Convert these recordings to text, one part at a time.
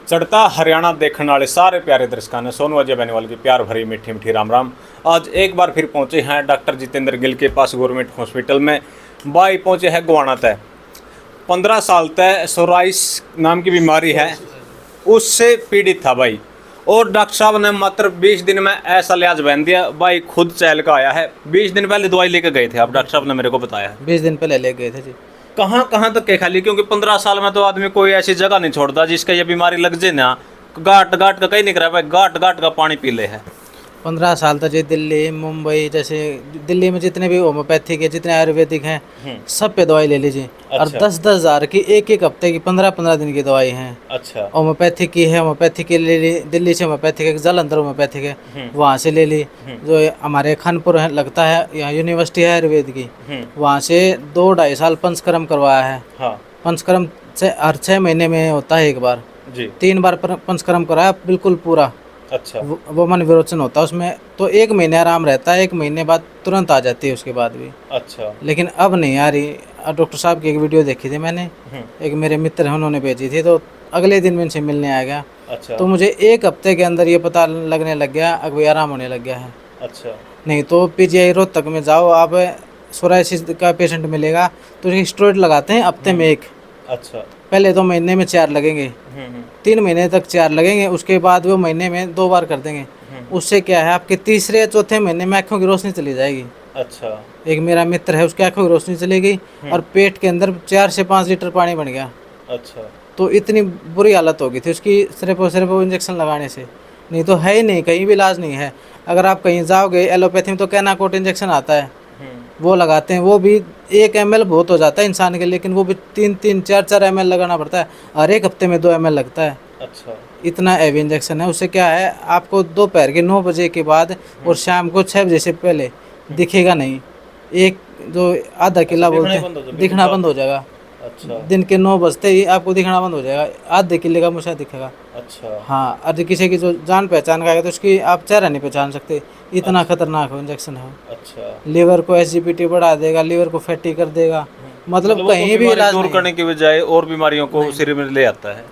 चढ़ता हरियाणा देखने वाले सारे प्यारे दर्शकों ने सोनू अजय बेनीवाल की प्यार भरी मीठी मीठी राम राम। आज एक बार फिर पहुंचे हैं डॉक्टर जितेंद्र गिल के पास गवर्नमेंट हॉस्पिटल में। भाई पहुंचे हैं गोवाना तय 15 साल तक सोराइस नाम की बीमारी है, उससे पीड़ित था भाई। और डॉक्टर साहब ने मात्र 20 दिन में ऐसा लिहाज बहन दिया, भाई खुद चहल का आया है। 20 दिन पहले दवाई लेकर गए थे आप, डॉक्टर साहब ने मेरे को बताया है। 20 दिन पहले ले गए थे जी। कहाँ कहाँ तक के खाली, क्योंकि 15 साल में तो आदमी कोई ऐसी जगह नहीं छोड़ता जिसका ये बीमारी लग जाए ना। घाट घाट का कहीं नहीं करा भाई, घाट घाट का पानी पी ले है। 15 साल तक जी दिल्ली मुंबई, जैसे दिल्ली में जितने भी होम्योपैथिक है, जितने आयुर्वेदिक हैं, सब पे दवाई ले लीजिए। और 10-10 हज़ार की एक हफ्ते की 15-15 दिन की दवाई है। अच्छा। होम्योपैथिक की है, होम्योपैथिक की ले ली, दिल्ली से होम्योपैथिक है, जालंधर होम्योपैथिक है, वहाँ से ले ली। जो हमारे खानपुर है लगता है, यहाँ यूनिवर्सिटी है आयुर्वेद की, वहाँ से 2-2.5 साल पंचकर्म करवाया है। हाँ। पंचकर्म हर 6 महीने में होता है एक बार जी। 3 बार पंचकर्म कराया बिल्कुल पूरा। अच्छा। वो मन विरोचन होता है उसमें, तो 1 महीने आराम रहता है, 1 महीने बाद तुरंत आ जाती है उसके बाद भी। अच्छा। लेकिन अब नहीं आ रही। डॉक्टर साहब की एक वीडियो देखी थी मैंने, एक मेरे मित्र हैं उन्होंने भेजी थी, तो अगले दिन मैं इनसे मिलने आ गया। अच्छा। तो मुझे 1 हफ्ते के अंदर ये पता लगने लग गया अब ये आराम होने लग गया है। अच्छा। नहीं तो पीजीआई रोहतक में जाओ आप, सोराइसिस का पेशेंट मिलेगा तो स्टेरॉइड लगाते हैं हफ्ते में 1। अच्छा। पहले तो महीने में 4 लगेंगे, 3 महीने तक 4 लगेंगे, उसके बाद वो महीने में 2 बार कर देंगे। उससे क्या है, आपके तीसरे या चौथे महीने में आँखों की रोशनी चली जाएगी। अच्छा। एक मेरा मित्र है, उसकी आँखों की रोशनी चली गई और पेट के अंदर 4 से 5 लीटर पानी बन गया। अच्छा। तो इतनी बुरी हालत हो गई थी उसकी, सिर्फ और सिर्फ वो इंजेक्शन लगाने से। नहीं तो है ही नहीं, कहीं भी इलाज नहीं है। अगर आप कहीं जाओगे एलोपैथी में तो कैनाकोट इंजेक्शन आता है, वो लगाते हैं, वो भी 1 ml बहुत हो जाता है इंसान के लिए, लेकिन वो भी 3-3, 4-4 ml लगाना पड़ता है और 1 हफ्ते में 2 ml लगता है। अच्छा। इतना हैवी इंजेक्शन है। उससे क्या है, आपको दोपहर के 9 बजे के बाद और शाम को 6 बजे से पहले दिखेगा नहीं। एक जो आधा किला बोलते हैं, दिखना बंद हो जाएगा। अच्छा। दिन के 9 बजते ही आपको दिखना बंद हो जाएगा, आधे किले का मुझे दिखेगा। अच्छा। हाँ, और किसी की जो जान पहचान का है तो उसकी आप चेहरा नहीं पहचान सकते, इतना खतरनाक इंजेक्शन है। अच्छा। लीवर को एसजीपीटी बढ़ा देगा, लीवर को फैटी कर देगा, मतलब कहीं भी इलाज दूर करने के बजाय और बीमारियों को शरीर में ले आता है।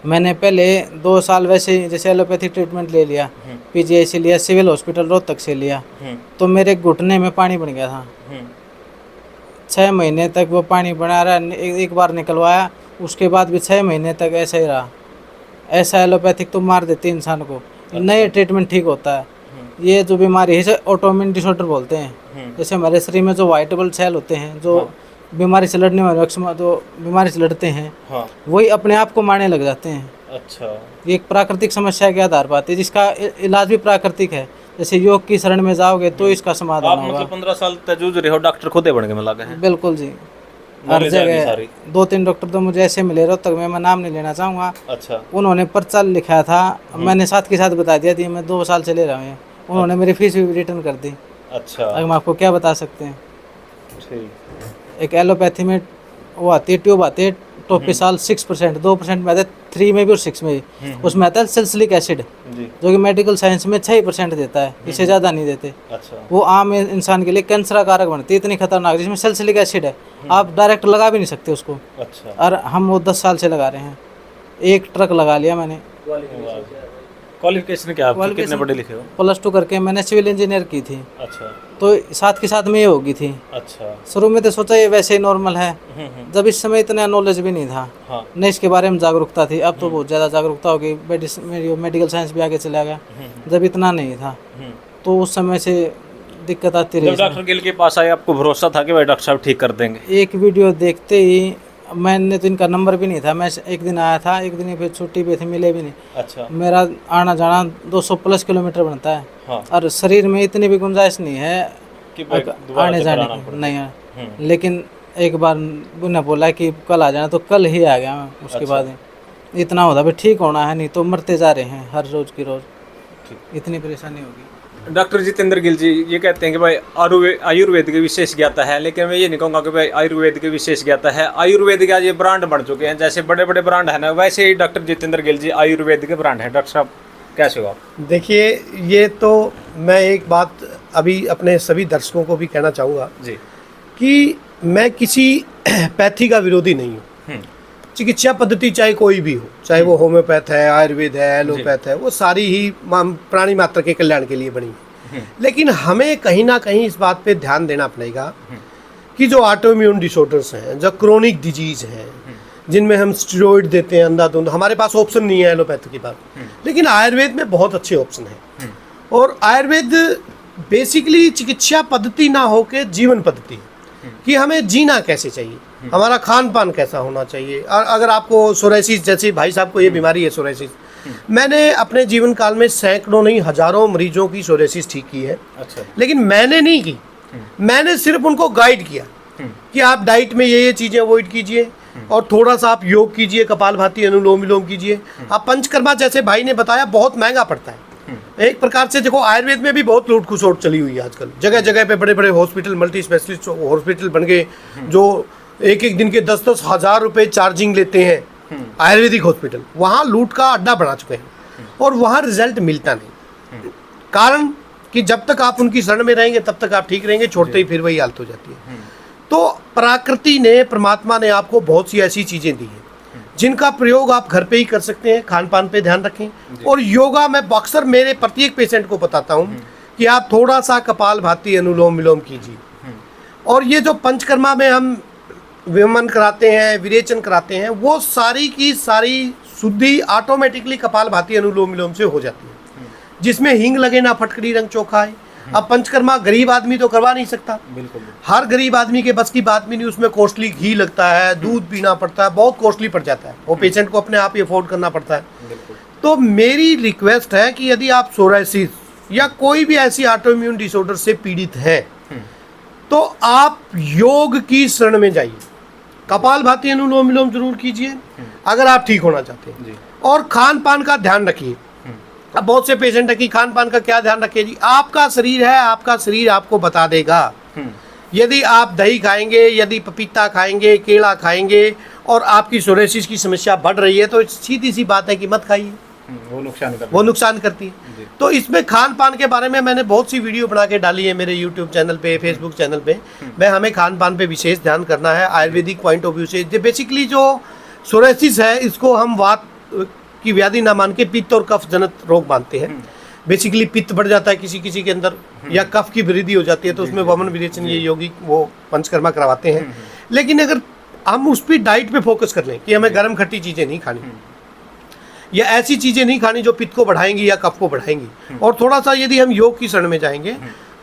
मैंने पहले 2 साल वैसे जैसे एलोपैथी ट्रीटमेंट ले लिया, पीजीआई से लिया, सिविल हॉस्पिटल रोहतक से लिया, तो मेरे घुटने में पानी बन गया था। 6 महीने तक वो पानी बना रहा, एक बार निकलवाया, उसके बाद भी 6 महीने तक ऐसा ही रहा। ऐसा एलोपैथिक तो मार देती है इंसान को। नए ट्रीटमेंट ठीक होता है। ये जो बीमारी है इसे ऑटोइम्यून डिसऑर्डर बोलते हैं। जैसे हमारे शरीर में जो व्हाइट ब्लड सेल होते हैं, जो बीमारी से लड़ने वाले जो बीमारी से लड़ते हैं, वही अपने आप को मारने लग जाते हैं। अच्छा। ये एक प्राकृतिक समस्या के आधार पर आती है, जिसका इलाज भी प्राकृतिक है। जैसे योग की शरण में जाओगे तो इसका समाधान होगा। मतलब 15 साल तक जूझ रहे हो, डॉक्टर खुद बन के मिला गए। बिल्कुल जी, हर जगह 2-3 डॉक्टर तो मुझे ऐसे मिले रोहतक में, मैं नाम नहीं लेना चाहूँगा। अच्छा। उन्होंने पर्चा लिखा था, मैंने साथ के साथ बता दिया थी मैं 2 साल से ले रहा हूँ, उन्होंने मेरी फीस भी रिटर्न कर दी। अच्छा। अब हम आपको क्या बता सकते हैं। ठीक। एक एलोपैथी में वो आती है, ट्यूब आती है टोपिसाल 6%, 2% में आता है, 3 में भी और 6 में भी। उसमें आता है सैलिसिलिक एसिड, जो कि मेडिकल साइंस में 6% देता है, इससे ज़्यादा नहीं देते। अच्छा। वो आम इंसान के लिए कैंसर कारक बनती है, इतनी खतरनाक, जिसमें सैलिसिलिक एसिड है, आप डायरेक्ट लगा भी नहीं सकते उसको। अच्छा। और हम वो 10 साल से लगा रहे हैं, 1 ट्रक लगा लिया मैंने। क्वालिफिकेशन क्या है, कितने पढ़े लिखे हो? +2 करके मैंने सिविल इंजीनियर की थी। अच्छा। तो साथ के साथ में ये होगी थी। अच्छा। शुरू में तो सोचा ये वैसे ही नॉर्मल है, जब इस समय इतना नॉलेज भी नहीं था। हाँ। न इसके बारे में जागरूकता थी। अब तो बहुत ज़्यादा जागरूकता हो गई, मेडिकल साइंस भी आगे चला गया। जब इतना नहीं था तो उस समय से दिक्कत आती रही। डॉक्टर गिल के पास आए, आपको भरोसा था कि भाई डॉक्टर साहब ठीक कर देंगे? एक वीडियो देखते ही, मैंने तो इनका नंबर भी नहीं था, मैं एक दिन आया था, एक दिन फिर छुट्टी पे थे, मिले भी नहीं। अच्छा। मेरा आना जाना 200+ किलोमीटर बनता है। हाँ। और शरीर में इतनी भी गुंजाइश नहीं है कि आने जाने की, नहीं है। लेकिन एक बार उन्हें बोला कि कल आ जाना, तो कल ही आ गया मैं। उसके बाद इतना होता भी ठीक होना है, नहीं तो मरते जा रहे हैं हर रोज़ की रोज़, इतनी परेशानी होगी। डॉक्टर जितेंद्र गिल जी ये कहते हैं कि भाई आयुर्वेद की विशेष ज्ञाता है, लेकिन मैं ये नहीं कहूँगा कि भाई आयुर्वेद की विशेष ज्ञाता है। आयुर्वेद के आज ये ब्रांड बन चुके हैं, जैसे बड़े बड़े ब्रांड है ना, वैसे ही डॉक्टर जितेंद्र गिल जी आयुर्वेद के ब्रांड है। डॉक्टर साहब कैसे हो आप? देखिए, ये तो मैं एक बात अभी अपने सभी दर्शकों को भी कहना चाहूँगा जी कि मैं किसी पैथी का विरोधी नहीं हूँ। चिकित्सा पद्धति चाहे कोई भी हो, चाहे वो होम्योपैथ है, आयुर्वेद है, एलोपैथ है, वो सारी ही प्राणी मात्र के कल्याण के लिए बनी है। लेकिन हमें कहीं ना कहीं इस बात पे ध्यान देना पड़ेगा कि जो ऑटोइम्यून डिसऑर्डर्स हैं, जो क्रोनिक डिजीज हैं, जिनमें हम स्टेरॉइड देते हैं अंधाधुंध, हमारे पास ऑप्शन नहीं है एलोपैथ की बात, लेकिन आयुर्वेद में बहुत अच्छे ऑप्शन हैं। और आयुर्वेद बेसिकली चिकित्सा पद्धति ना होकर जीवन पद्धति है कि हमें जीना कैसे चाहिए, हमारा खान पान कैसा होना चाहिए। और अगर आपको सोराइसिस, जैसे भाई साहब को ये बीमारी है सोराइसिस, मैंने अपने जीवन काल में सैकड़ों नहीं हजारों मरीजों की सोराइसिस ठीक की है। अच्छा। लेकिन मैंने नहीं की, मैंने सिर्फ उनको गाइड किया कि आप डाइट में ये चीज़ें अवॉइड कीजिए और थोड़ा सा आप योग कीजिए, कपालभाति, अनुलोम विलोम कीजिए। आप पंचकर्मा जैसे भाई ने बताया बहुत महंगा पड़ता है। एक प्रकार से देखो आयुर्वेद में भी बहुत लूट खसोट चली हुई है आजकल, जगह जगह पे बड़े बड़े हॉस्पिटल, मल्टी स्पेशलिस्ट हॉस्पिटल बन गए जो एक एक दिन के 10-10 हज़ार रुपए चार्जिंग लेते हैं। आयुर्वेदिक हॉस्पिटल वहाँ लूट का अड्डा बना चुके हैं और वहाँ रिजल्ट मिलता नहीं। कारण कि जब तक आप उनकी शरण में रहेंगे तब तक आप ठीक रहेंगे, छोड़ते ही फिर वही हालत हो जाती है। तो प्रकृति ने, परमात्मा ने आपको बहुत सी ऐसी चीज़ें दी हैं जिनका प्रयोग आप घर पे ही कर सकते हैं। खान पान पे ध्यान रखें और योगा में अक्सर मेरे प्रत्येक पेशेंट को बताता हूँ कि आप थोड़ा सा कपालभाति, अनुलोम विलोम कीजिए। और ये जो पंचकर्मा में हम विमन कराते हैं, विरेचन कराते हैं, वो सारी की सारी शुद्धि ऑटोमेटिकली कपालभाति, अनुलोम विलोम से हो जाती है, जिसमें हींग लगे ना फटकरी रंग चोखा है। अब पंचकर्मा गरीब आदमी तो करवा नहीं सकता, बिल्कुल। हर गरीब आदमी के बस की बात भी नहीं, उसमें कॉस्टली घी लगता है, दूध पीना पड़ता है, बहुत कॉस्टली पड़ जाता है, वो पेशेंट को अपने आप ही अफोर्ड करना पड़ता है। तो मेरी रिक्वेस्ट है कि यदि आप सोराइसिस या कोई भी ऐसी ऑटोइम्यून डिसऑर्डर से पीड़ित हैं तो आप योग की शरण में जाइए, कपालभाति, अनुलोम विलोम जरूर कीजिए अगर आप ठीक होना चाहते हैं। और खान पान का ध्यान रखिए। अब बहुत से पेशेंट है कि खान पान का क्या ध्यान रखिए जी, आपका शरीर है, आपका शरीर आपको बता देगा। यदि आप दही खाएंगे, यदि पपीता खाएंगे, केला खाएंगे और आपकी सोराइसिस की समस्या बढ़ रही है तो सीधी सी बात है कि मत खाइए, वो नुकसान करती है। तो इसमें खान पान के बारे में मैंने बहुत सी वीडियो बना के डाली है मेरे यूट्यूब चैनल पे, फेसबुक चैनल पे। मैं हमें खान पान पे विशेष ध्यान करना है आयुर्वेदिक पॉइंट ऑफ व्यू से। बेसिकली जो सोराइसिस है इसको हम वात की व्याधि ना मान के पित्त और कफ जनित रोग मानते हैं। बेसिकली पित्त बढ़ जाता है किसी किसी के अंदर या कफ की वृद्धि हो जाती है तो उसमें वमन विरेचन ये योगी वो पंचकर्मा करवाते हैं। लेकिन अगर हम उस पर डाइट पे फोकस कर लें कि हमें गर्म खट्टी चीज़ें नहीं खानी या ऐसी चीज़ें नहीं खानी जो पित्त को बढ़ाएंगी या कफ को बढ़ाएंगी, और थोड़ा सा यदि हम योग की शरण में जाएंगे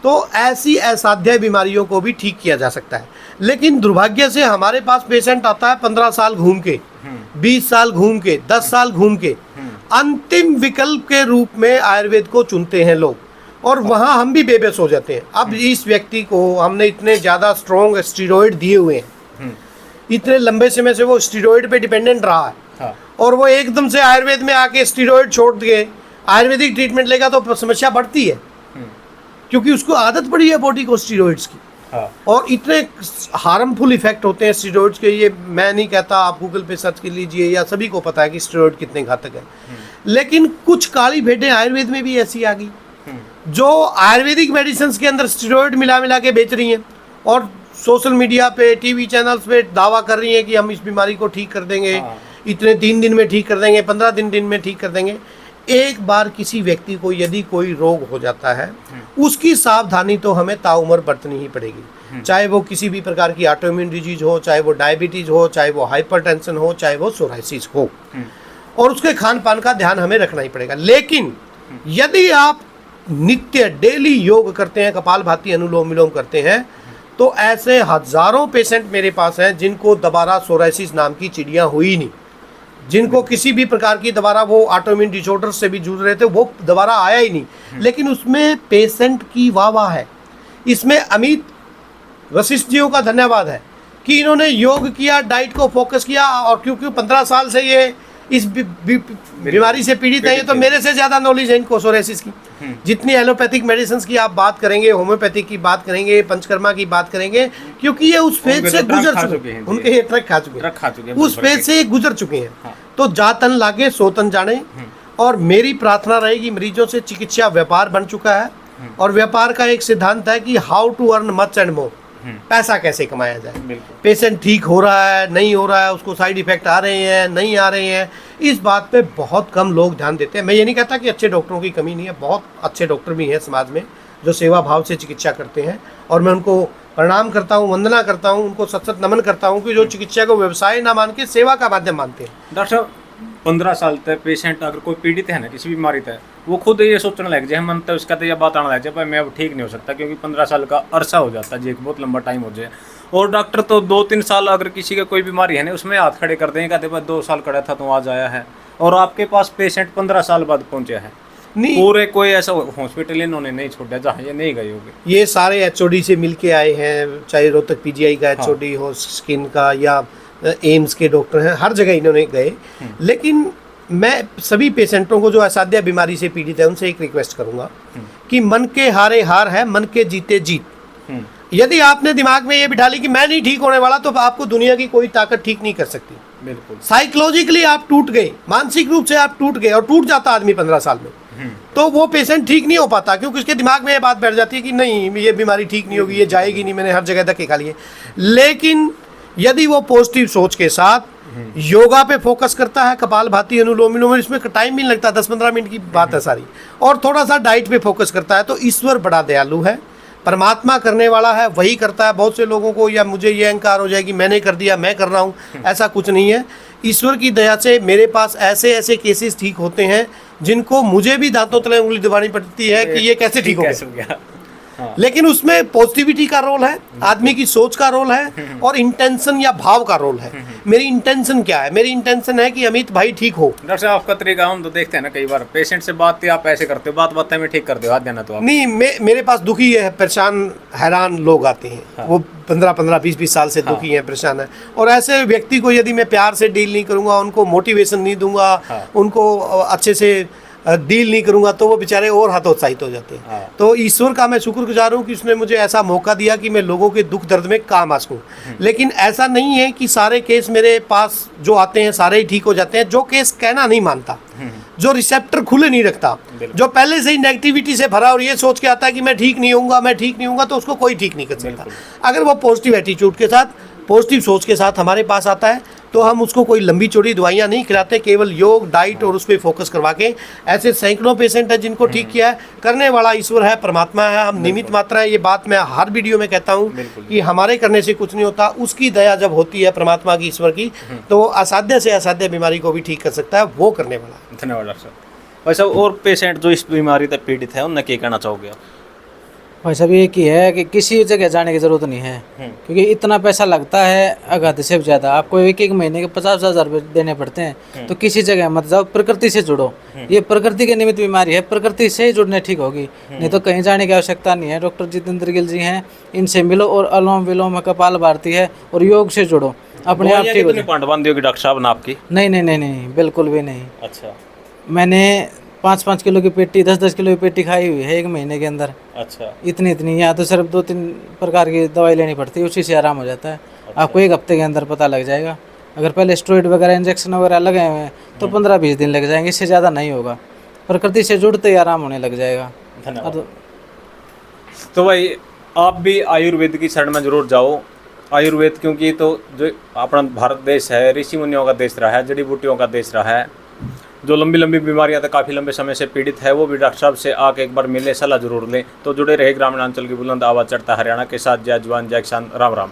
तो ऐसी असाध्य बीमारियों को भी ठीक किया जा सकता है। लेकिन दुर्भाग्य से हमारे पास पेशेंट आता है 15 साल घूम के, 20 साल घूम के, 10 साल घूम के, अंतिम विकल्प के रूप में आयुर्वेद को चुनते हैं लोग और वहाँ हम भी बेबस हो जाते हैं। अब इस व्यक्ति को हमने इतने ज़्यादा स्ट्रॉन्ग स्टीरॉयड दिए हुए हैं, इतने लंबे समय से वो स्टीरॉयड पे डिपेंडेंट रहा है, हाँ। और वो एकदम से आयुर्वेद में आके स्टीरॉयड छोड़ के आयुर्वेदिक ट्रीटमेंट लेगा तो समस्या बढ़ती है क्योंकि उसको आदत पड़ी है बॉडी को स्टीरॉयड्स की। हाँ। और इतने हार्मफुल इफेक्ट होते हैं स्टीरॉयड्स के, ये मैं नहीं कहता, आप गूगल पे सर्च कर लीजिए या सभी को पता है कि स्टीरॉयड कितने घातक है। लेकिन कुछ काली भेड़ें आयुर्वेद में भी ऐसी आ गई जो आयुर्वेदिक मेडिसिन के अंदर स्टीरॉयड मिला मिला के बेच रही हैं और सोशल मीडिया पे, टीवी चैनल्स पे दावा कर रही हैं कि हम इस बीमारी को ठीक कर देंगे, हाँ। इतने 3 दिन में ठीक कर देंगे, 15 दिन में ठीक कर देंगे। एक बार किसी व्यक्ति को यदि कोई रोग हो जाता है उसकी सावधानी तो हमें ताउम्र बरतनी ही पड़ेगी, चाहे वो किसी भी प्रकार की ऑटोइम्यून डिजीज हो, चाहे वो डायबिटीज हो, चाहे वो हाइपरटेंशन हो, चाहे वो सोराइसिस हो, और उसके खान पान का ध्यान हमें रखना ही पड़ेगा। लेकिन यदि आप नित्य डेली योग करते हैं, कपालभाति, अनुलोम विलोम करते हैं, तो ऐसे हजारों पेशेंट मेरे पास हैं जिनको दोबारा सोराइसिस नाम की चिड़िया हुई नहीं, जिनको किसी भी प्रकार की दोबारा वो ऑटोइम्यून डिसऑर्डर से भी जूझ रहे थे, वो दोबारा आया ही नहीं। लेकिन उसमें पेशेंट की वाह है, इसमें अमित वशिष्ठ जियों का धन्यवाद है कि इन्होंने योग किया, डाइट को फोकस किया, और क्योंकि 15 साल से ये इस बीमारी से पीड़ित है, तो मेरे से ज़्यादा नॉलेज है इनको सोराइसिस की। जितनी एलोपैथिक मेडिसिन की आप बात करेंगे, होम्योपैथिक की बात करेंगे, पंचकर्मा की बात करेंगे, क्योंकि ये उस फेज से गुजर चुके हैं, उनके ये ट्रक खा चुके हैं, उस फेज से गुजर चुके हैं। हाँ। तो जा तन लागे सो तन जाने। और मेरी प्रार्थना रहेगी, मरीजों से चिकित्सा व्यापार बन चुका है और व्यापार का एक सिद्धांत है कि how to earn much and more. पैसा कैसे कमाया जाए। बिल्कुल। पेशेंट ठीक हो रहा है, नहीं हो रहा है, उसको साइड इफेक्ट आ रहे हैं, नहीं आ रहे हैं, इस बात पे बहुत कम लोग ध्यान देते हैं। मैं ये नहीं कहता कि अच्छे डॉक्टरों की कमी नहीं है, बहुत अच्छे डॉक्टर भी हैं समाज में जो सेवा भाव से चिकित्सा करते हैं, और मैं उनको प्रणाम करता हूँ, वंदना करता हूँ, उनको सत सत नमन करता हूँ कि जो चिकित्सा को व्यवसाय ना मान के सेवा का माध्यम मानते हैं। डॉक्टर साहब 15 साल तक पेशेंट अगर कोई पीड़ित है ना किसी बीमारी तक, वो खुद ये सोचने लग जाए, मन तो उसका तो यह बात आने लग जाए भाई मैं अब ठीक नहीं हो सकता, क्योंकि 15 साल का अरसा हो जाता है जी, एक बहुत लंबा टाइम हो जाए। और डॉक्टर तो 2-3 साल अगर किसी का कोई बीमारी है ना उसमें हाथ खड़े कर देंगे, कहते भाई 2 साल खड़ा था तो आज आया है, और आपके पास पेशेंट 15 साल बाद पहुंचे हैं। नहीं, पूरे कोई ऐसा हॉस्पिटल इन्होंने नहीं छोड़ा जहाँ ये नहीं गए होंगे। ये सारे एचओडी से मिल के आए हैं, चाहे रोहतक पीजीआई का एचओडी हो, स्किन का, या एम्स के डॉक्टर हैं, हर जगह इन्होंने गए। लेकिन मैं सभी पेशेंटों को जो असाध्य बीमारी से पीड़ित है उनसे एक रिक्वेस्ट करूंगा कि मन के हारे हार है, मन के जीते जीत। यदि आपने दिमाग में ये बिठा ली कि मैं नहीं ठीक होने वाला, तो आपको दुनिया की कोई ताकत ठीक नहीं कर सकती। बिल्कुल। साइकोलॉजिकली आप टूट गए, मानसिक रूप से आप टूट गए, और टूट जाता आदमी 15 साल में, तो वो पेशेंट ठीक नहीं हो पाता, क्योंकि उसके दिमाग में ये बात बैठ जाती है कि नहीं ये बीमारी ठीक नहीं होगी, ये जाएगी नहीं, मैंने हर जगह धक्के खा लिए। लेकिन यदि वो पॉजिटिव सोच के साथ योगा पे फोकस करता है, कपालभाति, अनुलोम विलोम, इसमें टाइम भी नहीं लगता, 10-15 मिनट की बात है सारी, और थोड़ा सा डाइट पे फोकस करता है, तो ईश्वर बड़ा दयालु है, परमात्मा करने वाला है, वही करता है। बहुत से लोगों को या मुझे ये अहंकार हो जाए कि मैंने कर दिया, मैं कर रहा हूँ, ऐसा कुछ नहीं है। ईश्वर की दया से मेरे पास ऐसे ऐसे केसेस ठीक होते हैं जिनको मुझे भी दांतों तले उंगली दबानी पड़ती है कि ये कैसे ठीक हो गया। लेकिन उसमें पॉजिटिविटी का रोल है, आदमी की सोच का रोल है, और इंटेंशन या भाव का रोल है। मेरी इंटेंशन क्या है? मेरी इंटेंशन है कि अमित भाई ठीक हो। डॉक्टर साहब आपका तरीका हम तो देखते हैं ना, कई बार पेशेंट से बात आप ऐसे करते हो, बात में ठीक कर दो, हाथ देना तो आप नहीं, मेरे पास दुखी है, परेशान हैरान लोग आते हैं। हाँ। वो 15-15, 20-20 साल से दुखी हैं, परेशान है, और ऐसे व्यक्ति को यदि मैं प्यार से डील नहीं करूंगा, उनको मोटिवेशन नहीं दूंगा, उनको अच्छे से डील नहीं करूंगा, तो वो बेचारे और हतोत्साहित हो जाते हैं। तो ईश्वर का मैं शुक्रगुजार हूँ कि उसने मुझे ऐसा मौका दिया कि मैं लोगों के दुख दर्द में काम आ सकूं। लेकिन ऐसा नहीं है कि सारे केस मेरे पास जो आते हैं सारे ही ठीक हो जाते हैं। जो केस कहना नहीं मानता, जो रिसेप्टर खुले नहीं रखता, जो पहले से ही नेगेटिविटी से भरा और ये सोच के आता है कि मैं ठीक नहीं होऊंगा, मैं ठीक नहीं होऊंगा, तो उसको कोई ठीक नहीं कर सकता। अगर वो पॉजिटिव एटीट्यूड के साथ, पॉजिटिव सोच के साथ हमारे पास आता है, तो हम उसको कोई लंबी चौड़ी दवाइयाँ नहीं खिलाते, केवल योग, डाइट और उस पर फोकस करवा के। ऐसे सैकड़ों पेशेंट है जिनको ठीक किया है। करने वाला ईश्वर है, परमात्मा है, हम निमित्त मात्रा है। ये बात मैं हर वीडियो में कहता हूँ कि हमारे करने से कुछ नहीं होता, उसकी दया जब होती है, परमात्मा की, ईश्वर की, तो वो असाध्य से असाध्य बीमारी को भी ठीक कर सकता है, वो करने वाला। धन्यवाद डॉक्टर साहब। वैसे और पेशेंट जो इस बीमारी से पीड़ित है उन्हें क्या कहना चाहोगे आप? भाई साहब एक ही है कि किसी जगह जाने की ज़रूरत नहीं है, क्योंकि इतना पैसा लगता है अगाध से ज़्यादा। आपको एक महीने के 50,000 रुपये देने पड़ते हैं, तो किसी जगह मत जाओ, प्रकृति से जुड़ो। ये प्रकृति के निमित्त बीमारी है, प्रकृति से ही जुड़ने ठीक होगी, नहीं तो कहीं जाने की आवश्यकता नहीं है। डॉक्टर जितेंद्र गिल जी हैं, इनसे मिलो, और अनुलोम विलोम, कपालभाति है, और योग से जुड़ो, अपने आप ठीक हो जाए। पांडवान होगी डॉक्टर साहब नाप की? नहीं, बिल्कुल भी नहीं। अच्छा। मैंने 5-5 किलो की पेटी, 10-10 किलो की पेटी खाई हुई है 1 महीने के अंदर। अच्छा। इतनी यहाँ तो सिर्फ 2-3 प्रकार की दवाई लेनी पड़ती है, उसी से आराम हो जाता है। अच्छा। आपको 1 हफ्ते के अंदर पता लग जाएगा। अगर पहले स्टेरॉइड वगैरह, इंजेक्शन वगैरह लगे हुए हैं तो 15-20 दिन लग जाएंगे, इससे ज़्यादा नहीं होगा। प्रकृति से जुड़ते ही आराम होने लग जाएगा। धन्यवाद। तो भाई आप भी आयुर्वेद की शरण में जरूर जाओ। आयुर्वेद क्योंकि तो जो अपना भारत देश है, ऋषि मुनियों का देश रहा है, जड़ी बूटियों का देश रहा है। जो लंबी बीमारियां तो काफ़ी लंबे समय से पीड़ित है, वो भी डॉक्टर साहब से आके एक बार मिले, सलाह जरूर लें। तो जुड़े रहे ग्रामीण अंचल की बुलंद आवाज़ चढ़ता हरियाणा के साथ। जय जवान जय किसान, राम राम।